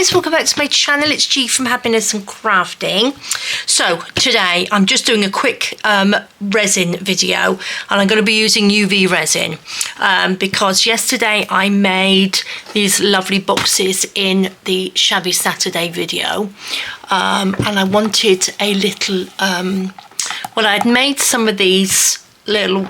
guys, welcome back to my channel. It's G from Happiness and Crafting. So today I'm just doing a quick resin video, and I'm going to be using UV resin because yesterday I made these lovely boxes in the Shabby Saturday video, and I wanted a little well, I'd made some of these little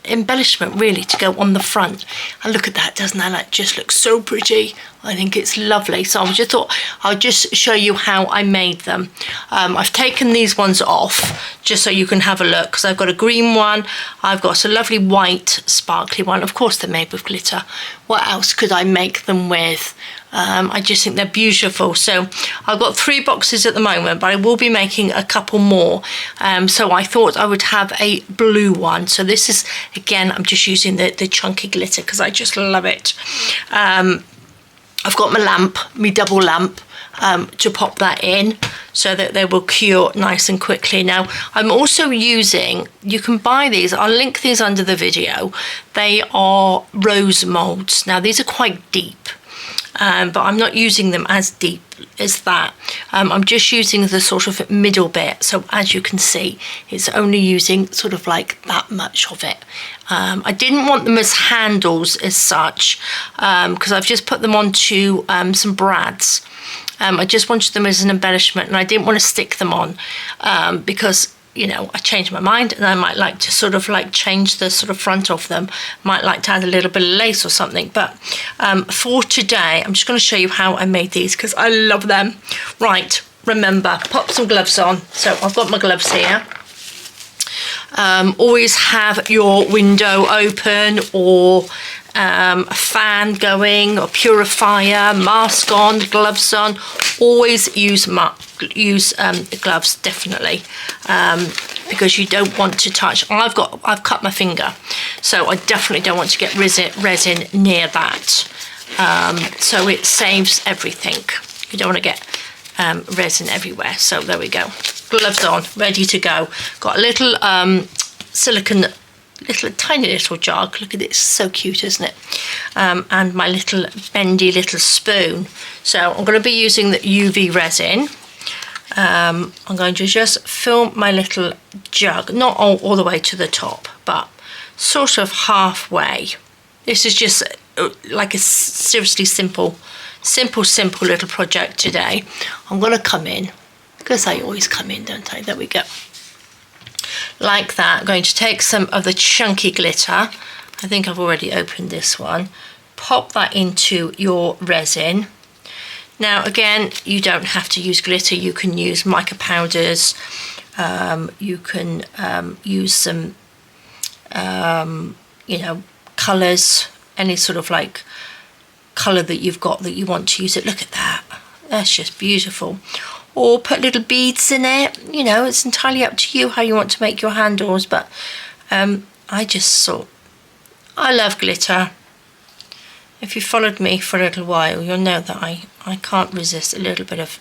embellishment really to go on the front, and look at that, doesn't that just look so pretty? I think it's lovely. So I just thought I'll just show you how I made them. I've taken these ones off just so you can have a look, because I've got a green one, I've got a lovely white sparkly one. Of course they're made with glitter. What else could I make them with? I just think they're beautiful. So I've got 3 boxes at the moment, but I will be making a couple more. So I thought I would have a blue one. So this is, again, I'm just using the chunky glitter because I just love it. I've got my lamp, my double lamp, to pop that in so that they will cure nice and quickly. Now I'm also using, you can buy these, I'll link these under the video. They are rose molds. Now these are quite deep. But I'm not using them as deep as that. I'm just using the sort of middle bit. So as you can see, it's only using sort of like that much of it. I didn't want them as handles as such, because I've just put them onto some brads. I just wanted them as an embellishment, and I didn't want to stick them on because, you know, I changed my mind, and I might like to sort of like change the sort of front of them. Might like to add a little bit of lace or something. But for today, I'm just going to show you how I made these because I love them. Right, remember, pop some gloves on. So I've got my gloves here. Always have your window open, or a fan going, or purifier, mask on, gloves on. Always use gloves, definitely, because you don't want to touch. I've cut my finger, so I definitely don't want to get resin near that. So it saves everything. You don't want to get resin everywhere. So there we go. Gloves on, ready to go. Got a little silicone, tiny little jug. Look at it, it's so cute, isn't it? And my little bendy little spoon. So I'm going to be using the UV resin. I'm going to just fill my little jug, not all the way to the top, but sort of halfway. This is just like a seriously simple little project today. I'm going to come in, because I always come in, don't I? There we go. Like that. I'm going to take some of the chunky glitter. I think I've already opened this one. Pop that into your resin. Now again, you don't have to use glitter. You can use mica powders. You can use some, you know, colours. Any sort of like colour that you've got that you want to use it. Look at that. That's just beautiful. Or put little beads in it. You know, it's entirely up to you how you want to make your handles. But I just thought, I love glitter. If you followed me for a little while, you'll know that I can't resist a little bit of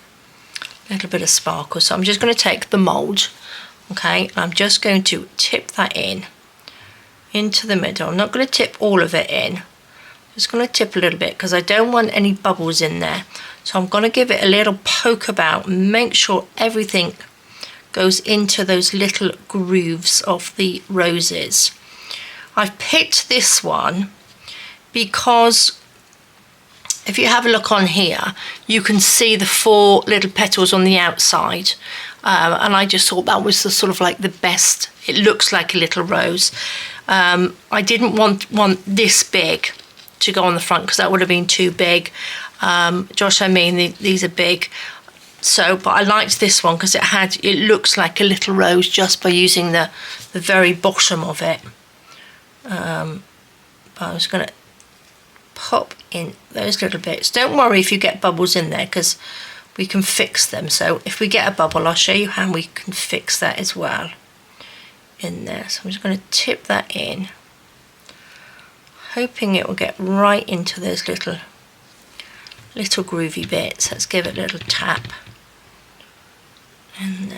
sparkle. So I'm just going to take the mould, okay? I'm just going to tip that into the middle. I'm not going to tip all of it in. I'm just going to tip a little bit because I don't want any bubbles in there. So I'm going to give it a little poke about and make sure everything goes into those little grooves of the roses. I've picked this one because if you have a look on here, you can see the 4 little petals on the outside. And I just thought that was the sort of like the best. It looks like a little rose. I didn't want this big to go on the front because that would have been too big. Josh, I mean, these are big. So, but I liked this one because it looks like a little rose just by using the very bottom of it. But I was going to pop in those little bits. Don't worry if you get bubbles in there because we can fix them. So if we get a bubble, I'll show you how we can fix that as well in there. So I'm just going to tip that in, hoping it will get right into those little groovy bits. Let's give it a little tap and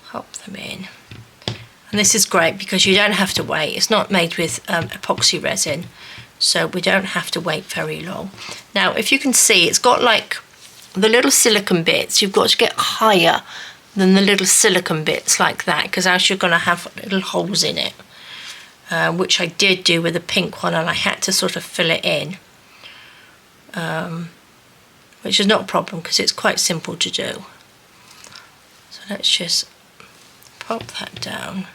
pop them in. And this is great because you don't have to wait. It's not made with epoxy resin. so we don't have to wait very long. Now, if you can see, it's got like the little silicone bits. You've got to get higher than the little silicone bits like that, because else you're going to have little holes in it, which I did do with the pink one, and I had to sort of fill it in, which is not a problem because it's quite simple to do. So let's just pop that down.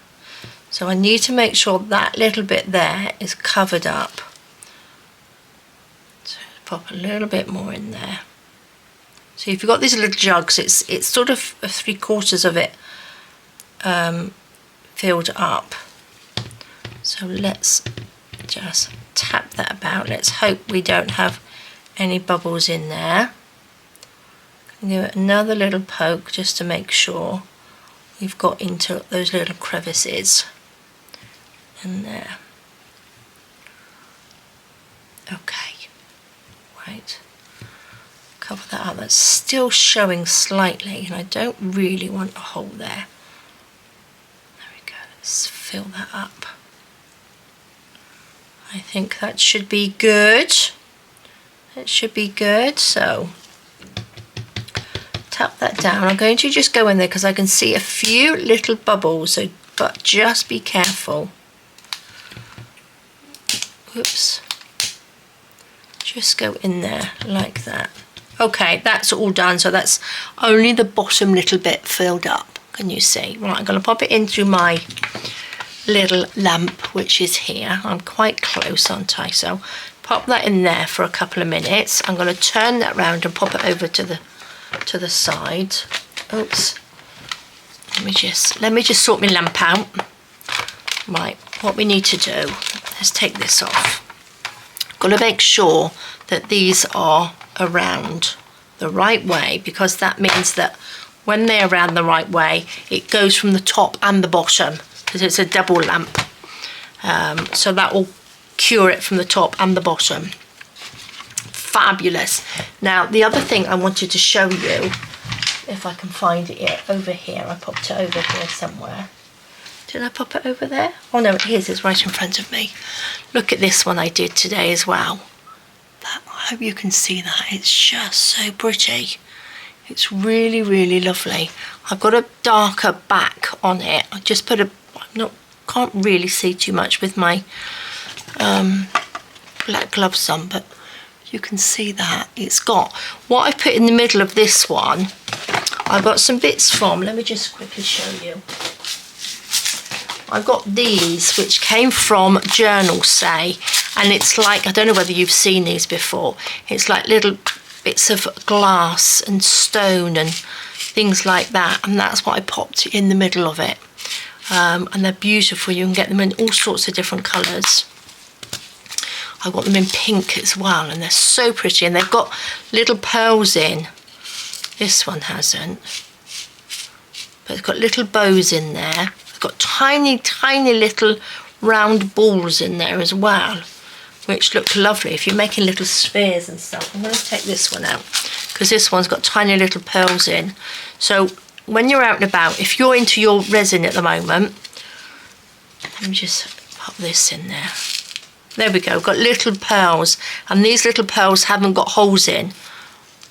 So I need to make sure that little bit there is covered up. So pop a little bit more in there. So if you've got these little jugs, it's sort of 3/4 of it filled up. So let's just tap that about. Let's hope we don't have any bubbles in there. Give it another little poke just to make sure we've got into those little crevices in there. Okay, right. Cover that up. That's still showing slightly, and I don't really want a hole there. There we go. Let's fill that up. I think that should be good. It should be good. So tap that down. I'm going to just go in there because I can see a few little bubbles, so but just be careful. Whoops. Just go in there like that. Okay, that's all done. So that's only the bottom little bit filled up. Can you see? Right, I'm going to pop it in through my little lamp, which is here. I'm quite close, aren't I? So pop that in there for a couple of minutes. I'm going to turn that round and pop it over to the side. Oops. Let me just sort my lamp out. Right, what we need to do, let's take this off. Got to make sure that these are around the right way, because that means that when they're around the right way, it goes from the top and the bottom, because it's a double lamp. So that will cure it from the top and the bottom. Fabulous. Now, the other thing I wanted to show you, if I can find it over here. I popped it over here somewhere. Did I pop it over there? Oh no, it is. It's right in front of me. Look at this one I did today as well. I hope you can see that. It's just so pretty. It's really, really lovely. I've got a darker back on it. I just put can't really see too much with my black gloves on, but you can see that. It's got what I put in the middle of this one. I've got some bits from, let me just quickly show you. I've got these which came from Journalsay, and it's like, I don't know whether you've seen these before, it's like little bits of glass and stone and things like that, and that's what I popped in the middle of it. And they're beautiful. You can get them in all sorts of different colours. I've got them in pink as well, and they're so pretty, and they've got little pearls in. This one hasn't, but it's got little bows in there. It's got tiny, tiny little round balls in there as well, which look lovely if you're making little spheres and stuff. I'm going to take this one out because this one's got tiny little pearls in. So when you're out and about, if you're into your resin at the moment, let me just pop this in there. There we go, got little pearls, and these little pearls haven't got holes in.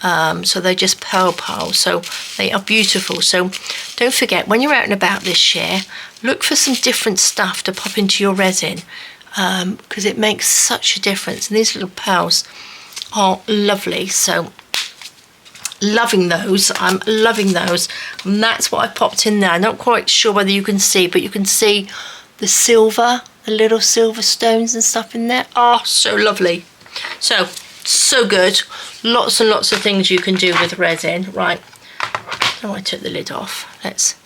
So they're just pearls, so they are beautiful. So don't forget, when you're out and about this year, look for some different stuff to pop into your resin, because it makes such a difference. And these little pearls are lovely, so loving those. I'm loving those, and that's what I popped in there. I'm not quite sure whether you can see, but you can see the silver, the little silver stones and stuff in there. Oh, so lovely. So good. Lots and lots of things you can do with resin. Right, oh, I took the lid off. Let's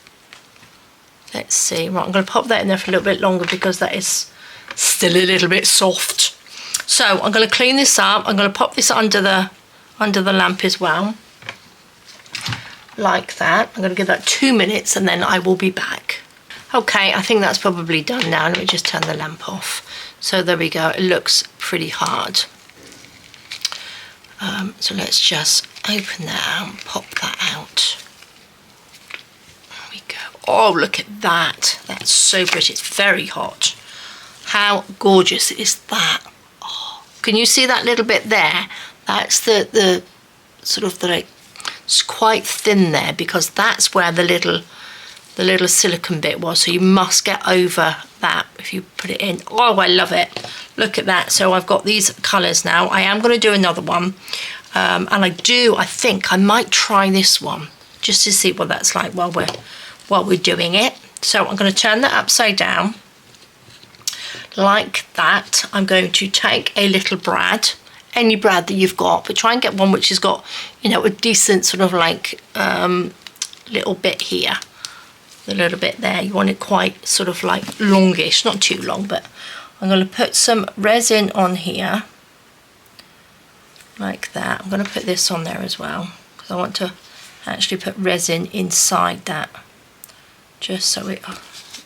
see. Right, I'm going to pop that in there for a little bit longer because that is still a little bit soft. So I'm going to clean this up. I'm going to pop this under the lamp as well, like that. I'm going to give that 2 minutes and then I will be back. Okay, I think that's probably done now. Let me just turn the lamp off. So there we go. It looks pretty hard. So let's just open that out and pop that out. There we go. Oh, look at that. That's so pretty. It's very hot. How gorgeous is that? Oh, Can you see that little bit there? That's the sort of the, like, it's quite thin there because that's where the little silicone bit was. So you must get over that if you put it in. Oh, I love it. Look at that. So I've got these colours now. I am going to do another one. And I think I might try this one just to see what that's like while we're doing it. So I'm going to turn that upside down like that. I'm going to take a little brad, any brad that you've got, but try and get one which has got, you know, a decent sort of like little bit here, a little bit there. You want it quite sort of like longish, not too long, but I'm going to put some resin on here like that. I'm going to put this on there as well because I want to actually put resin inside that just so it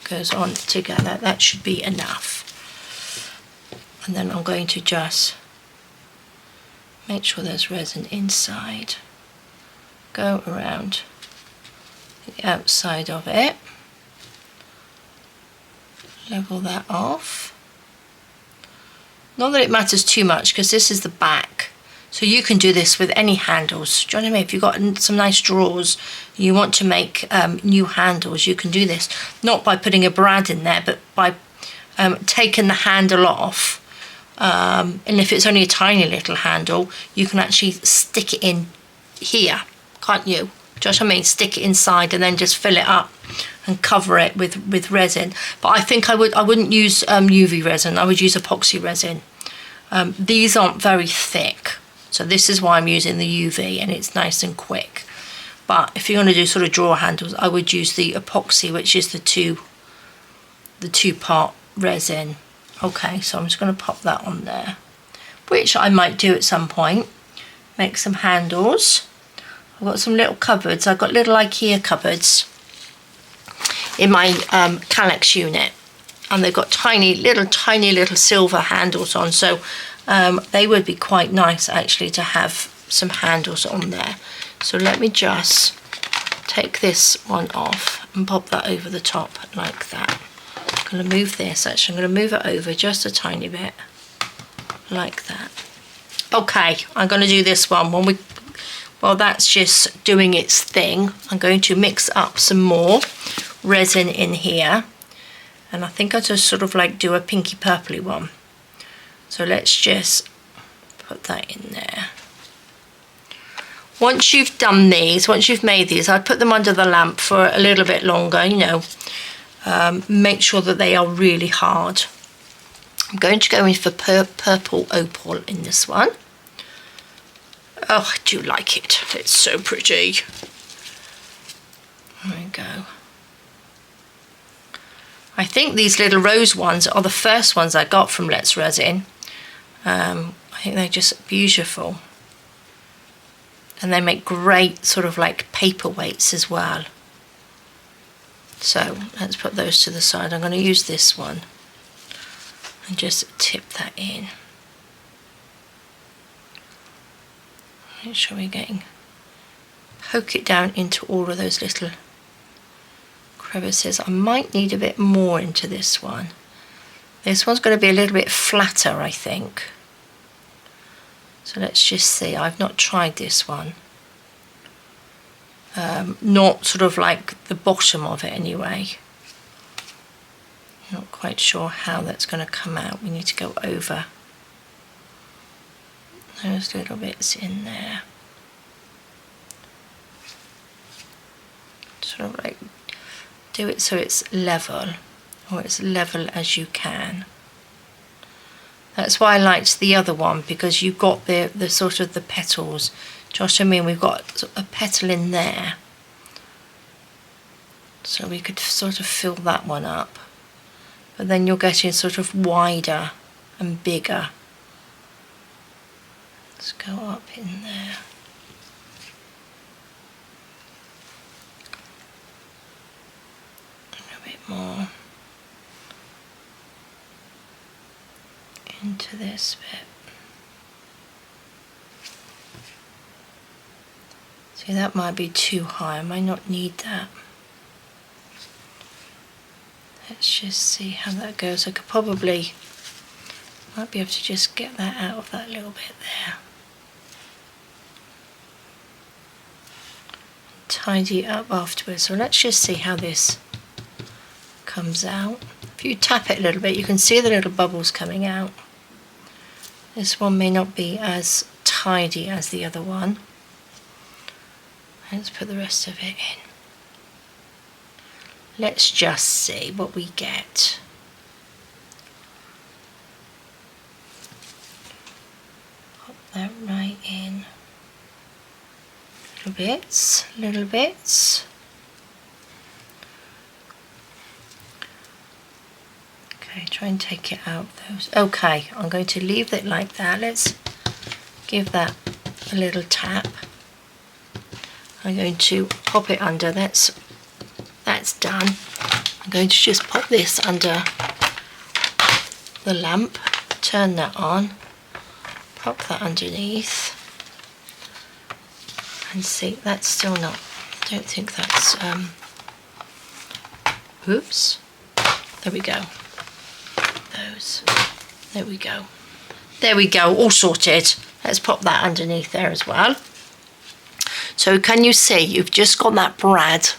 goes on together. That should be enough. And then I'm going to just make sure there's resin inside. Go around the outside of it. Level that off. Not that it matters too much because this is the back. So you can do this with any handles. Do you know what I mean? If you've got some nice drawers, you want to make new handles, you can do this. Not by putting a brad in there, but by taking the handle off. And if it's only a tiny little handle, you can actually stick it in here, can't you? Do you know what I mean? Stick it inside and then just fill it up and cover it with resin. But I think I wouldn't use UV resin. I would use epoxy resin. These aren't very thick, so this is why I'm using the UV, and it's nice and quick. But if you're going to do sort of drawer handles, I would use the epoxy, which is the two-part resin. Okay, so I'm just going to pop that on there, which I might do at some point. Make some handles. I've got some little cupboards. I've got little IKEA cupboards in my Calyx unit, and they've got tiny little silver handles on, so they would be quite nice actually to have some handles on there. So let me just take this one off and pop that over the top like that. I'm going to move this, actually I'm going to move it over just a tiny bit like that. Okay, I'm going to do this one while that's just doing its thing. I'm going to mix up some more resin in here, and I think I'll just sort of like do a pinky purpley one. So let's just put that in there. Once you've done these, once you've made these, I'd put them under the lamp for a little bit longer, you know. Make sure that they are really hard. I'm going to go in for purple opal in this one. Oh, I do like it. It's so pretty. There we go. I think these little rose ones are the first ones I got from Let's Resin. I think they're just beautiful. And they make great sort of like paperweights as well. So let's put those to the side. I'm going to use this one and just tip that in. Make sure we're getting, poke it down into all of those little crevices. I might need a bit more into this one. This one's going to be a little bit flatter, I think. So let's just see. I've not tried this one. Not sort of like the bottom of it anyway. Not quite sure how that's going to come out. We need to go over those little bits in there. Sort of like do it so it's level, or as level as you can. That's why I liked the other one, because you got the sort of the petals. Do you know what I mean? We've got a petal in there, so we could sort of fill that one up, but then you're getting sort of wider and bigger. Let's go up in there. A bit more into this bit. See, that might be too high. I might not need that. Let's just see how that goes. I could probably Might be able to just get that out of that little bit there. Tidy it up afterwards. So let's just see how this comes out. If you tap it a little bit, you can see the little bubbles coming out. This one may not be as tidy as the other one. Let's put the rest of it in. Let's just see what we get. Pop that right in. Little bits, little bits. Okay, try and take it out those. Okay, I'm going to leave it like that. Let's give that a little tap. I'm going to pop it under. That's done. I'm going to just pop this under the lamp, turn that on, pop that underneath, and see, that's still not, I don't think that's, oops, there we go. There we go. There we go, all sorted. Let's pop that underneath there as well. So can you see, you've just got that brad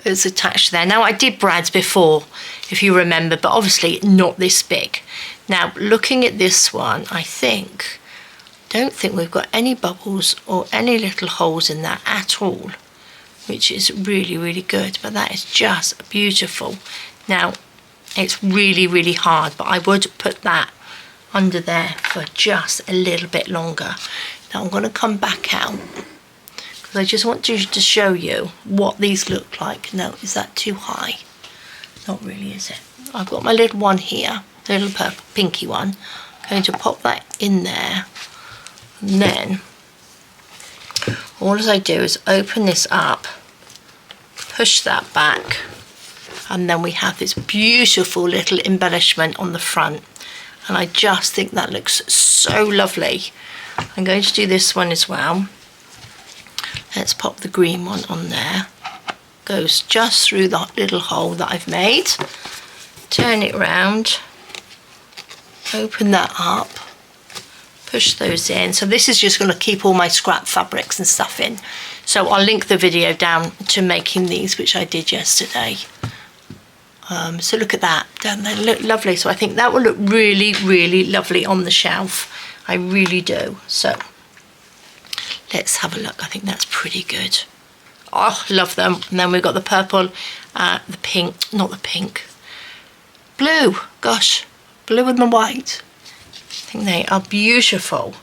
is attached there. Now I did brads before, if you remember, but obviously not this big. Now looking at this one, I don't think we've got any bubbles or any little holes in that at all, which is really, really good, but that is just beautiful. Now it's really, really hard, but I would put that under there for just a little bit longer. Now I'm going to come back out because I just want to show you what these look like. No, is that too high? Not really, is it? I've got my little one here, the little purple pinky one. I'm going to pop that in there, and then all I do is open this up, push that back, and then we have this beautiful little embellishment on the front, and I just think that looks so lovely. I'm going to do this one as well. Let's pop the green one on there. Goes just through the little hole that I've made. Turn it round, open that up, push those in. So this is just going to keep all my scrap fabrics and stuff in. So I'll link the video down to making these, which I did yesterday. So look at that, don't they look lovely? So I think that will look really, really lovely on the shelf. I really do. So let's have a look. I think that's pretty good. Oh, love them. And then we've got the purple, the pink, not the pink, blue. Gosh, blue and the white. I think they are beautiful.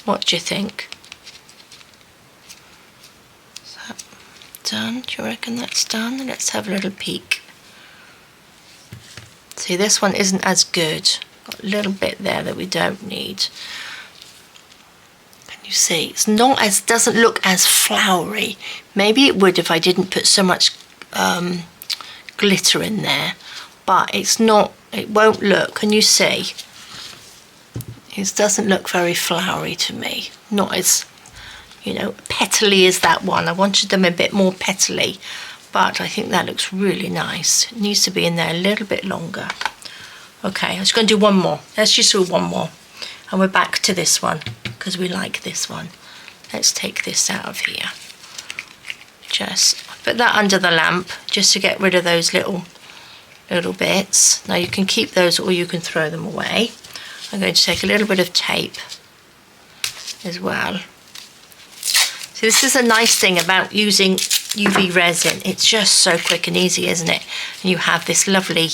What do you think? Is that done? Do you reckon that's done? Let's have a little peek. See, this one isn't as good. Got a little bit there that we don't need. Can you see? It's not as, doesn't look as flowery. Maybe it would if I didn't put so much glitter in there. But it's not, it won't look, can you see? It doesn't look very flowery to me. Not as, you know, petally as that one. I wanted them a bit more petally. But I think that looks really nice. It needs to be in there a little bit longer. Okay, I'm just going to do one more. Let's just do one more. And we're back to this one, because we like this one. Let's take this out of here. Just put that under the lamp, just to get rid of those little bits. Now you can keep those or you can throw them away. I'm going to take a little bit of tape as well. So this is a nice thing about using UV resin. It's just so quick and easy, isn't it? And you have this lovely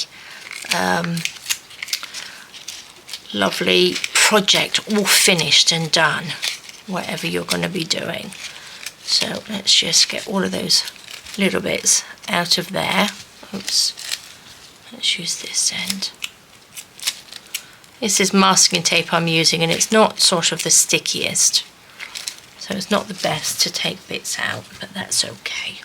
lovely project all finished and done, whatever you're going to be doing. So let's just get all of those little bits out of there. Oops. Let's use this end. This is masking tape I'm using, and it's not sort of the stickiest. So it's not the best to take bits out, but that's okay.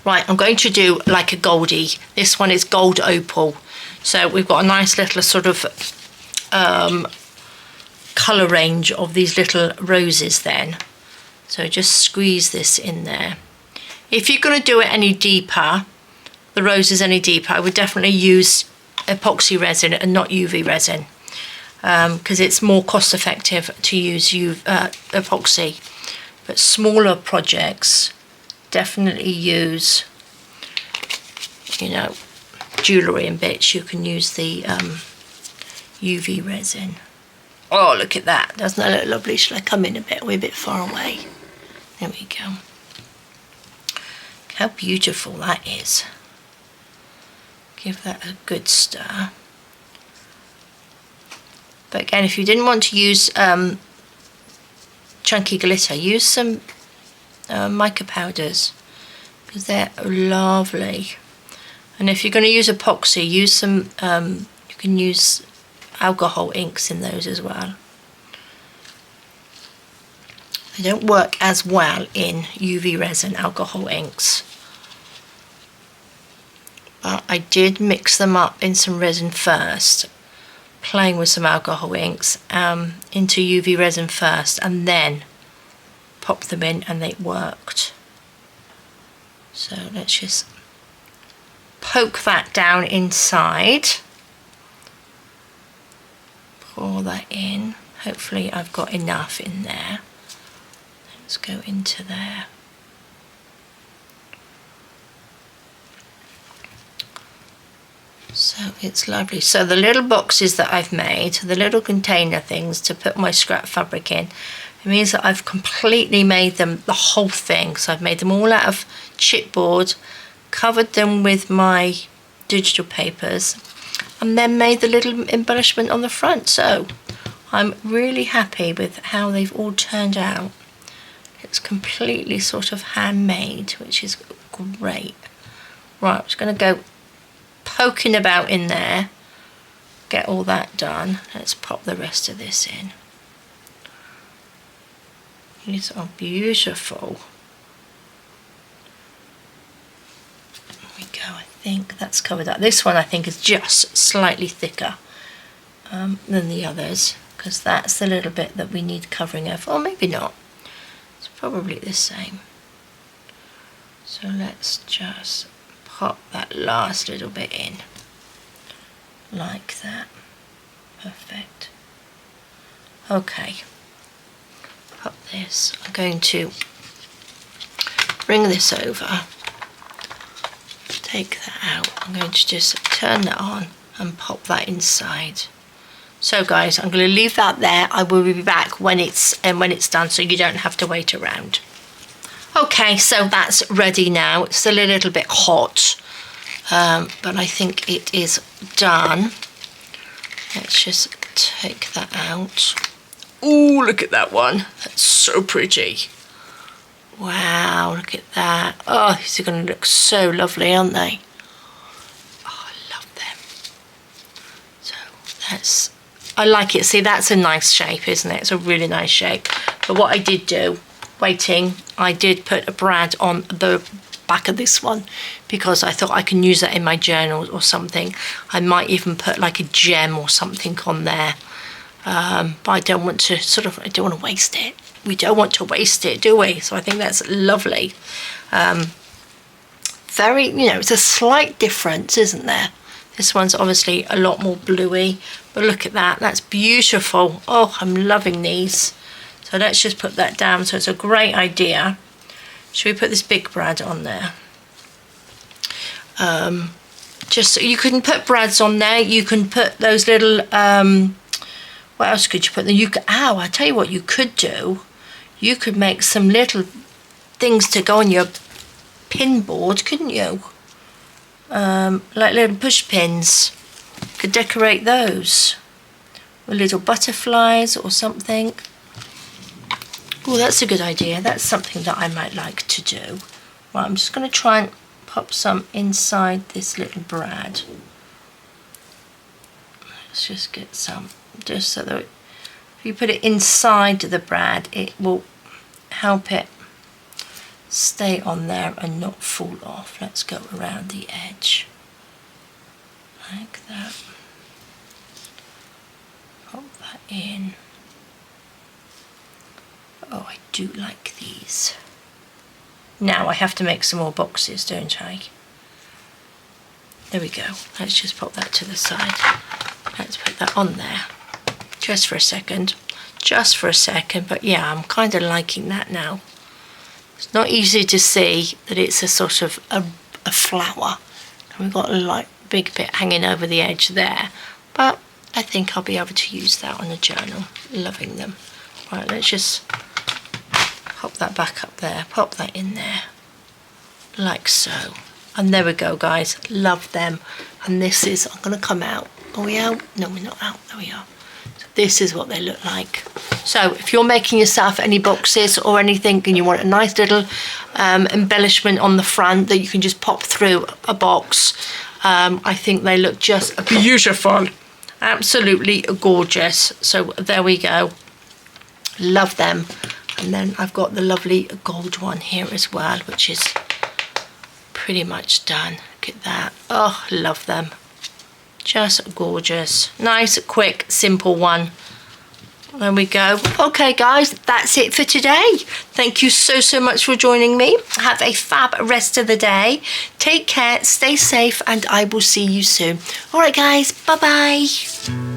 Right, I'm going to do like a goldie. This one is gold opal. So we've got a nice little sort of colour range of these little roses then. So just squeeze this in there. If you're going to do it any deeper, the roses any deeper, I would definitely use epoxy resin and not UV resin, because it's more cost effective to use epoxy. But smaller projects, definitely use, you know, jewellery and bits, you can use the UV resin. Oh, look at that. Doesn't that look lovely? Shall I come in a bit? We're a bit far away. There we go. How beautiful that is. Give that a good stir. But again, if you didn't want to use chunky glitter, use some mica powders, because they're lovely. And if you're going to use epoxy, use some, you can use alcohol inks in those as well. They don't work as well in UV resin alcohol inks. But I did mix them up in some resin first, playing with some alcohol inks into UV resin first, and then pop them in, and they worked. So let's just poke that down inside. Pour that in. Hopefully I've got enough in there. Let's go into there. So it's lovely. So the little boxes that I've made, the little container things to put my scrap fabric in, it means that I've completely made them the whole thing. So I've made them all out of chipboard, covered them with my digital papers, and then made the little embellishment on the front. So I'm really happy with how they've all turned out. It's completely sort of handmade, which is great. Right, I'm just going to go poking about in there, get all that done. Let's pop the rest of this in. These are beautiful. There we go. I think that's covered up. This one I think is just slightly thicker than the others, because that's the little bit that we need covering over. Or maybe not. It's probably the same. So let's just pop that last little bit in, like that. Perfect. Okay. Pop this. I'm going to bring this over. Take that out. I'm going to just turn that on and pop that inside. So guys, I'm going to leave that there. I will be back when it's done, so you don't have to wait around. Okay, so that's ready now. It's still a little bit hot, but I think it is done. Let's just take that out. Ooh, look at that one. That's so pretty. Wow, look at that. Oh, these are going to look so lovely, aren't they? Oh, I love them. So that's, I like it. See, that's a nice shape, isn't it? It's a really nice shape. But what I did do, waiting, I did put a brad on the back of this one, because I thought I can use that in my journal or something. I might even put like a gem or something on there. But I don't want to I don't want to waste it. We don't want to waste it, do we? So I think that's lovely. Very, you know, it's a slight difference, isn't there? This one's obviously a lot more bluey, but look at that. That's beautiful. Oh, I'm loving these. So let's just put that down. So it's a great idea. Should we put this big brad on there? Just, you can put brads on there. You can put those little, what else could you put there? You could, I tell you what you could do. You could make some little things to go on your pin board, couldn't you? Like little push pins. You could decorate those with little butterflies or something. Oh, that's a good idea. That's something that I might like to do. Right, I'm just going to try and pop some inside this little brad. Let's just get some, just so that if you put it inside the brad, it will help it stay on there and not fall off. Let's go around the edge like that. Pop that in. Oh, I do like these. Now I have to make some more boxes, don't I? There we go. Let's just pop that to the side. Let's put that on there just for a second. Just for a second, but yeah, I'm kind of liking that now. It's not easy to see that it's a sort of a flower. And we've got a like big bit hanging over the edge there, but I think I'll be able to use that on the journal. Loving them. Right, let's just pop that back up there, pop that in there, like so. And there we go, guys. Love them. And this is, I'm going to come out. Are we out? No, we're not out. There we are. So this is what they look like. So if you're making yourself any boxes or anything and you want a nice little embellishment on the front that you can just pop through a box, I think they look just beautiful. Absolutely gorgeous. So there we go. Love them. And then I've got the lovely gold one here as well, which is pretty much done. Look at that. Oh, love them. Just gorgeous. Nice, quick, simple one. There we go. Okay, guys, that's it for today. Thank you so much for joining me. Have a fab rest of the day. Take care, stay safe, and I will see you soon. All right, guys, bye-bye.